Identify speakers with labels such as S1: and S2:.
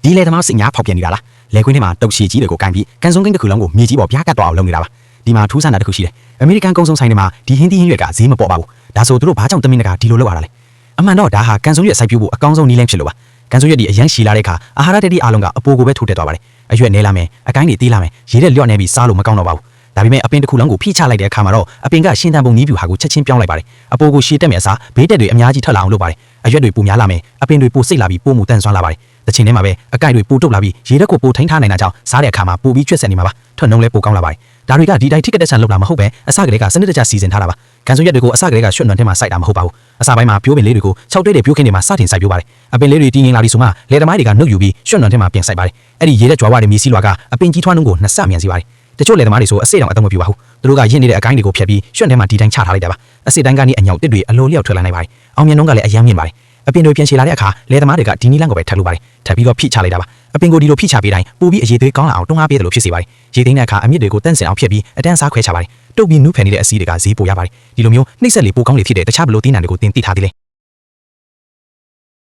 S1: ဒီလေသမားစင်ညာဖောက်ပြန်နေတာလားလေခွင်းထဲမှာတုတ်ရှည်ကြီးတွေကိုကန်ပြီးကန်စုံကိန်းတစ်ခုလုံးကိုမြေကြီးပေါ်ပြားကတ်သွားအောင်လုပ်နေတာပါဒီမှာထူးဆန်းတာတစ်ခုရှိတယ်အမေရိကန်ကုန်းစုံဆိုင်တွေမှာဒီဟင်းသီးဟင်းရွက်ကဈေးမပေါ်ပါဘူးဒါဆိုသူတို့ဘာကြောင့်တမင်တကာဒီလိုလုပ်ရတာလဲအမှန်တော့ဒါဟာကန်စုံရွက်စိုက်ပျိုးဖို့အကောင်းဆုံးနည်းလမ်းဖြစ်လို့ပါကန်စုံရွက်ဒီအရန်ရှည်လာတဲ့အခါအာဟာရတတိအားလုံးကအပိုကိုပဲထိုးတက်သွားပါတယ်အရွက်နဲလာမယ်အကိုင်းတွေသေးလာမယ်ရေတဲ့လျော့နေပြီးစားလို့မကောင်းတော့ပါဘူးဒါပေမဲ့အပင်တစ်ခုလုံးကိုဖိချလိုက်တဲ့အခါမှာတော့အပင်ကရှင်းတန်ပုံနည်းဗျူဟာကိုချက်ချင်းပြောင်းလိုက်ပါတယ်အပိုကိုရှည်တက်မြတ်စားဘေးတက်တွေအများကြီးထွက်လာအောင်လုပ်ပါတယ်အရွက်တွေပိုများလာမယ်အပင်တွေပိုစိတ်လာပြီးပိုမှုတန့်ဆွမ်းလာပါတယ်တစ်ချိန်တည်းမှာပဲအကိုက်တွေပိုတုတ်လာပြီးရေတက်ကိုပိုထိန်းထားနိုင်တာကြောင့်စားတဲ့အခါမှာပိုပြီးကျွတ်ဆက်နေမှာပါထွက်နှုံးလဲပိုကောင်းလာပါတယ်ဒါတွေကဒီတိုင်းထိကတက်ဆန်လောက်လာမဟုတ်ပဲအစကတည်းကစနစ်တကျစီစဉ်ထားတာပါကန်စုံရက်တွေကိုအစကတည်းကရွှတ်နွံထဲမှာစိုက်တာမဟုတ်ပါဘူးအစပိုင်းမှာပြိုးပင်လေးတွေကို၆တွဲတွေပြိုးခင်းတွေမှာစတင်စိုက်ပြိုးပါတယ်အပင်လေးတွေတည်ငြိမ်လာပြီးဆိုမှလယ်သမားတွေကနှုတ်ယူပြီးရွှတ်နွံထဲမှာပြင်စိုက်ပါတယ်အဲ့ဒီရေတက်ကြွားဝါတွေမြေစီးလွာကအပင်ကြီးထွားနှုံးကိုနှစ်ဆမြန်စီပါတယ်တချို့လယ်သမားတွေဆိုအစိတ်တောင်အသုံးမပြုပါဘူးသူတို့ကရင့်နေတဲ့အကိုင်းတွေကိုဖျက်ပြီးရွှတ်ထဲမှာဒီတိုင်းချထားလိုက်တာပါအစိတ်တိုင်းကနေအညောင်တစ်တွေအလိုလျောက်ထွက်လာနိုင်ပါတယ်အောင်မြင်နှုံးကလည်းအယမ်းမြင့်ပါတယ်အပင်တွေပြန်ချေလာတဲ့အခါလယ်သမားတွေကဒီနီးလန်းကိုပဲထပ်လို့ပါတယ်ထပ်ပြီးတော့ဖိချလိုက်တာပါအပင်ကိုဒီလိုဖိချပေးတိုင်းပိုပြီးအရေးသေးကောင်းလာအောင်တွန်းအားပေးတယ်လို့ဖြစ်စေပါတယ်ရေသိမ်းတဲ့အခါအမြစ်တွေကိုတန့်စင်အောင်ဖျက်ပြီးအတန်းစားခွဲချပါတယ်တုပ်ပြီးနူးဖယ်နေတဲ့အစီးတွေကဈေးပိုရပါတယ်ဒီလိုမျိုးနှိမ့်ဆက်လေပိုကောင်းလေဖြစ်တဲ့တခြားဘလို့သီးနှံတွေကိုတင်သိထားသေးတယ်